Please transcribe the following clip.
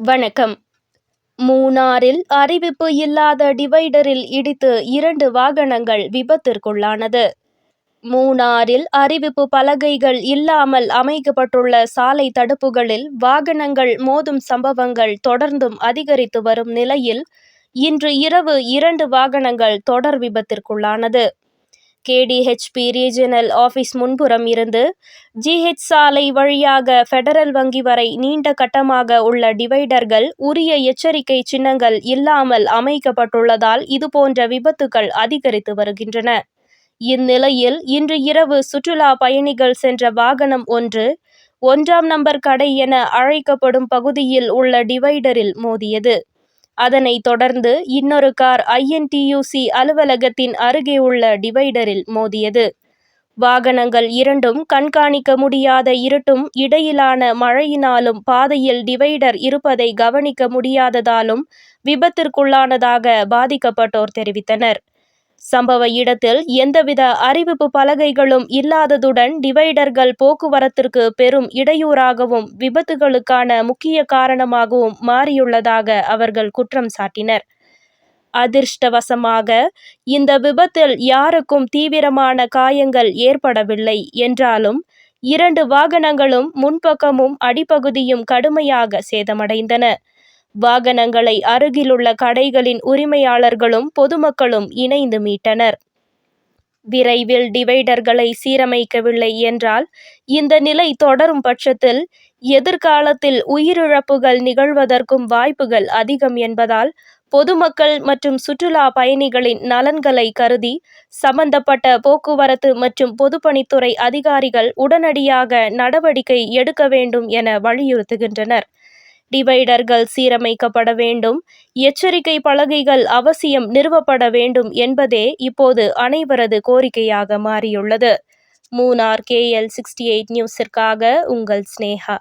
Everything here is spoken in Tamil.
வணக்கம். மூணாறில் அறிவிப்பு இல்லாத டிவைடரில் இடித்து 2 வாகனங்கள் விபத்திற்குள்ளானது. மூணாறில் அறிவிப்பு பலகைகள் இல்லாமல் அமைக்கப்பட்டுள்ள சாலை தடுப்புகளில் வாகனங்கள் மோதும் சம்பவங்கள் தொடர்ந்தும் அதிகரித்து வரும் நிலையில் இன்று இரவு 2 வாகனங்கள் தொடர் விபத்திற்குள்ளானது. KDHP ரீஜனல் ஆபீஸ் முன்புறம் இருந்து GH சாலை வழியாக பெடரல் வங்கி வரை நீண்ட கட்டமாக உள்ள டிவைடர்கள் உரிய எச்சரிக்கை சின்னங்கள் இல்லாமல் அமைக்கப்பட்டுள்ளதால் இதுபோன்ற விபத்துகள் அதிகரித்து வருகின்றன. இந்நிலையில் இன்று இரவு சுற்றுலா பயணிகள் சென்ற வாகனம் ஒன்று 1ஆம் நம்பர் கடை என அழைக்கப்படும் பகுதியில் உள்ள டிவைடரில் மோதியது. அதனைத் தொடர்ந்து இன்னொரு கார் INTUC அலுவலகத்தின் அருகே உள்ள டிவைடரில் மோதியது. வாகனங்கள் இரண்டும் கண்காணிக்க முடியாத இருட்டும் இடையிலான மழையினாலும் பாதையில் டிவைடர் இருப்பதை கவனிக்க முடியாததாலும் விபத்திற்குள்ளானதாக பாதிக்கப்பட்டோர் தெரிவித்தனர். சம்பவ இடத்தில் எந்தவித அறிவிப்பு பலகைகளும் இல்லாததுடன் டிவைடர்கள் போக்குவரத்திற்கு பெரும் இடையூறாகவும் விபத்துகளுக்கான முக்கிய காரணமாகவும் மாறியுள்ளதாக அவர்கள் குற்றம் சாட்டினர். அதிர்ஷ்டவசமாக இந்த விபத்தில் யாருக்கும் தீவிரமான காயங்கள் ஏற்படவில்லை என்றாலும் 2 வாகனங்களும் முன்பக்கமும் அடிப்பகுதியும் கடுமையாக சேதமடைந்தன. வாகனங்களை அருகிலுள்ள கடைகளின் உரிமையாளர்களும் பொதுமக்களும் இணைந்து மீட்டனர். விரைவில் டிவைடர்களை சீரமைக்கவில்லை என்றால் இந்த நிலை தொடரும் பட்சத்தில் எதிர்காலத்தில் உயிரிழப்புகள் நிகழ்வதற்கும் வாய்ப்புகள் அதிகம் என்பதால் பொதுமக்கள் மற்றும் சுற்றுலா பயணிகளின் நலன்களை கருதி சம்பந்தப்பட்ட போக்குவரத்து மற்றும் பொதுப்பணித்துறை அதிகாரிகள் உடனடியாக நடவடிக்கை எடுக்க வேண்டும் என வலியுறுத்துகின்றனர். டிவைடர்கள் சீரமைக்கப்பட வேண்டும், எச்சரிக்கை பலகைகள் அவசியம் நிறுவப்பட வேண்டும் என்பதே இப்போது அனைவரது கோரிக்கையாக மாறியுள்ளது. மூணார் KL68 நியூஸிற்காக உங்கள் ஸ்னேகா.